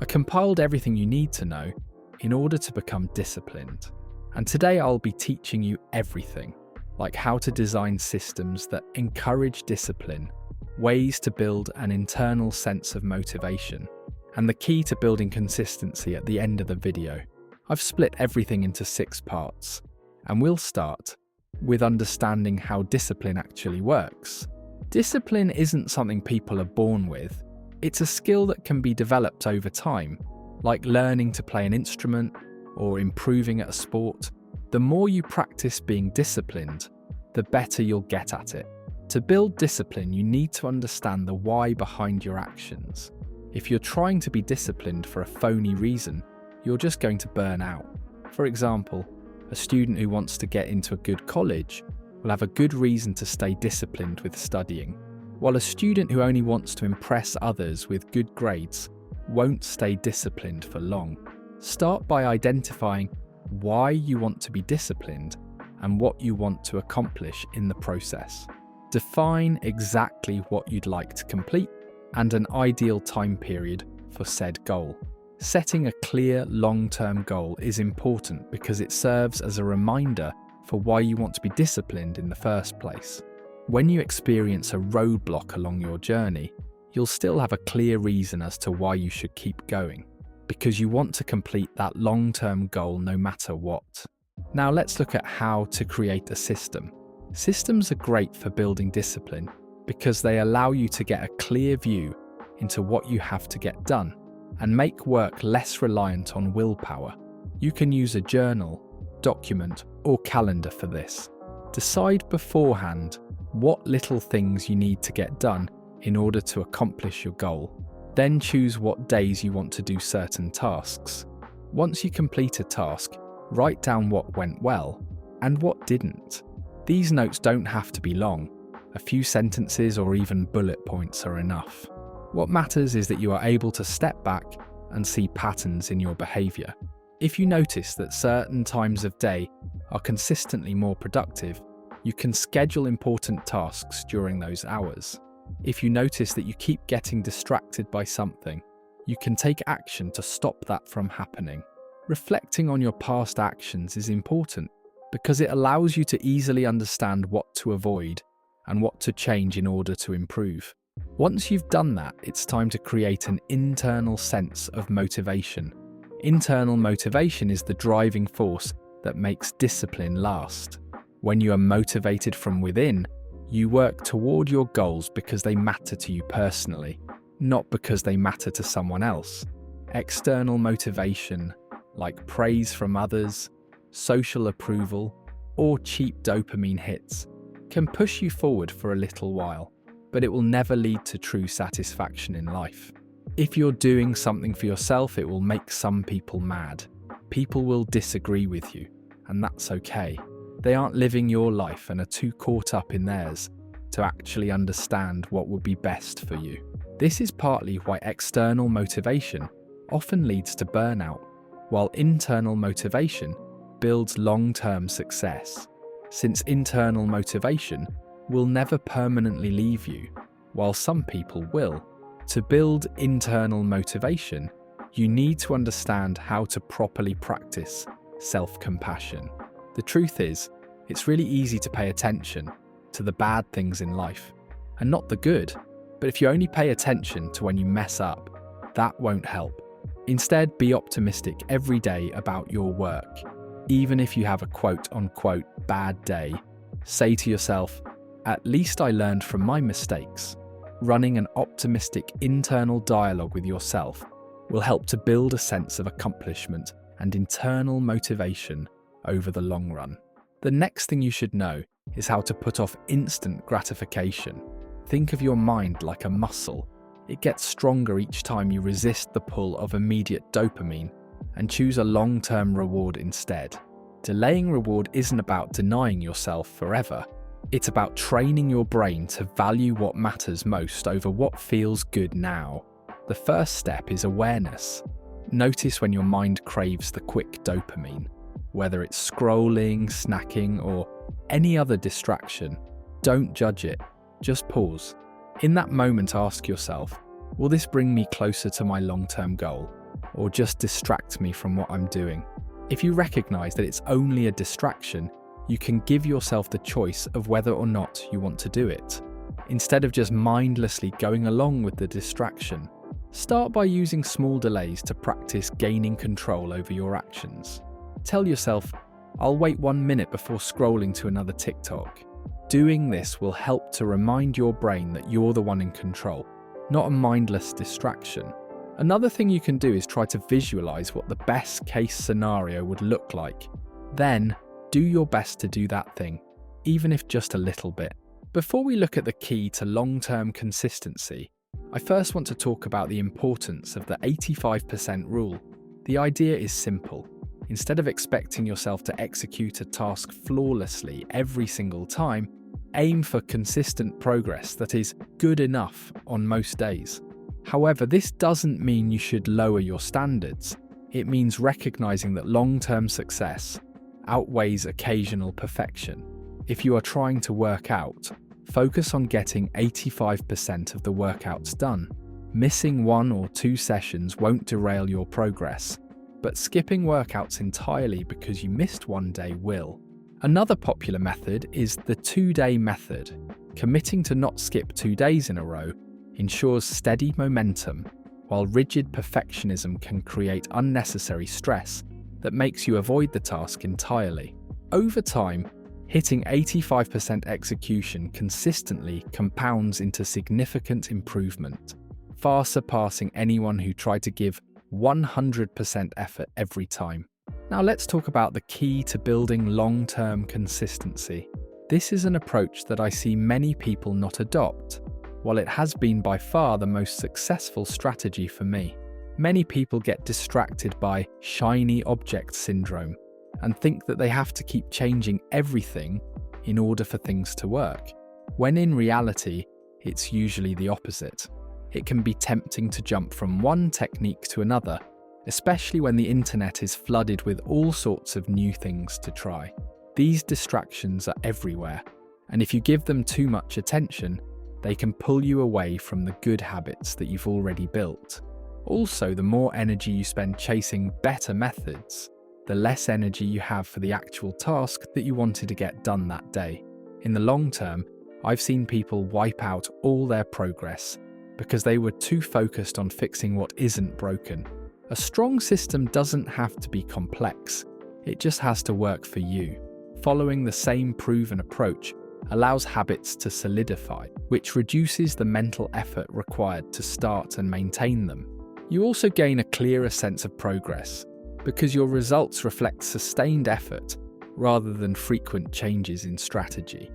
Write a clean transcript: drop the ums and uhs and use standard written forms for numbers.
I compiled everything you need to know in order to become disciplined. And today I'll be teaching you everything, like how to design systems that encourage discipline, ways to build an internal sense of motivation, and the key to building consistency at the end of the video. I've split everything into 6 parts, and we'll start with understanding how discipline actually works. Discipline isn't something people are born with. It's a skill that can be developed over time, like learning to play an instrument or improving at a sport. The more you practice being disciplined, the better you'll get at it. To build discipline, you need to understand the why behind your actions. If you're trying to be disciplined for a phony reason, you're just going to burn out. For example, a student who wants to get into a good college will have a good reason to stay disciplined with studying, while a student who only wants to impress others with good grades won't stay disciplined for long. Start by identifying why you want to be disciplined and what you want to accomplish in the process. Define exactly what you'd like to complete and an ideal time period for said goal. Setting a clear long-term goal is important because it serves as a reminder for why you want to be disciplined in the first place. When you experience a roadblock along your journey, you'll still have a clear reason as to why you should keep going, because you want to complete that long-term goal no matter what. Now let's look at how to create a system. Systems are great for building discipline because they allow you to get a clear view into what you have to get done and make work less reliant on willpower. You can use a journal, document, or calendar for this. Decide beforehand what little things you need to get done in order to accomplish your goal. Then choose what days you want to do certain tasks. Once you complete a task, write down what went well and what didn't. These notes don't have to be long. A few sentences or even bullet points are enough. What matters is that you are able to step back and see patterns in your behaviour. If you notice that certain times of day are consistently more productive, you can schedule important tasks during those hours. If you notice that you keep getting distracted by something, you can take action to stop that from happening. Reflecting on your past actions is important because it allows you to easily understand what to avoid and what to change in order to improve. Once you've done that, it's time to create an internal sense of motivation. Internal motivation is the driving force that makes discipline last. When you are motivated from within, you work toward your goals because they matter to you personally, not because they matter to someone else. External motivation, like praise from others, social approval, or cheap dopamine hits, can push you forward for a little while, but it will never lead to true satisfaction in life. If you're doing something for yourself, it will make some people mad. People will disagree with you, and that's okay. They aren't living your life and are too caught up in theirs to actually understand what would be best for you. This is partly why external motivation often leads to burnout, while internal motivation builds long-term success. Since internal motivation will never permanently leave you, while some people will. To build internal motivation, you need to understand how to properly practice self-compassion. The truth is, it's really easy to pay attention to the bad things in life, and not the good. But if you only pay attention to when you mess up, that won't help. Instead, be optimistic every day about your work. Even if you have a quote-unquote bad day, say to yourself, "At least I learned from my mistakes." Running an optimistic internal dialogue with yourself will help to build a sense of accomplishment and internal motivation over the long run. The next thing you should know is how to put off instant gratification. Think of your mind like a muscle. It gets stronger each time you resist the pull of immediate dopamine and choose a long-term reward instead. Delaying reward isn't about denying yourself forever. It's about training your brain to value what matters most over what feels good now. The first step is awareness. Notice when your mind craves the quick dopamine, whether it's scrolling, snacking, or any other distraction. Don't judge it, just pause. In that moment, ask yourself, will this bring me closer to my long-term goal? or just distract me from what I'm doing. If you recognize that it's only a distraction, you can give yourself the choice of whether or not you want to do it. Instead of just mindlessly going along with the distraction, start by using small delays to practice gaining control over your actions. Tell yourself, I'll wait 1 minute before scrolling to another TikTok. Doing this will help to remind your brain that you're the one in control, not a mindless distraction. Another thing you can do is try to visualize what the best case scenario would look like. Then, do your best to do that thing, even if just a little bit. Before we look at the key to long-term consistency, I first want to talk about the importance of the 85% rule. The idea is simple. Instead of expecting yourself to execute a task flawlessly every single time, aim for consistent progress that is good enough on most days. However, this doesn't mean you should lower your standards. It means recognizing that long-term success outweighs occasional perfection. If you are trying to work out, focus on getting 85% of the workouts done. Missing 1 or 2 sessions won't derail your progress, but skipping workouts entirely because you missed 1 day will. Another popular method is the 2-day method. Committing to not skip 2 days in a row ensures steady momentum, while rigid perfectionism can create unnecessary stress that makes you avoid the task entirely. Over time, hitting 85% execution consistently compounds into significant improvement, far surpassing anyone who tried to give 100% effort every time. Now let's talk about the key to building long-term consistency. This is an approach that I see many people not adopt, while it has been by far the most successful strategy for me. Many people get distracted by shiny object syndrome and think that they have to keep changing everything in order for things to work, when in reality, it's usually the opposite. It can be tempting to jump from one technique to another, especially when the internet is flooded with all sorts of new things to try. These distractions are everywhere, and if you give them too much attention, they can pull you away from the good habits that you've already built. Also, the more energy you spend chasing better methods, the less energy you have for the actual task that you wanted to get done that day. In the long term, I've seen people wipe out all their progress because they were too focused on fixing what isn't broken. A strong system doesn't have to be complex, it just has to work for you. Following the same proven approach allows habits to solidify, which reduces the mental effort required to start and maintain them. You also gain a clearer sense of progress, because your results reflect sustained effort rather than frequent changes in strategy.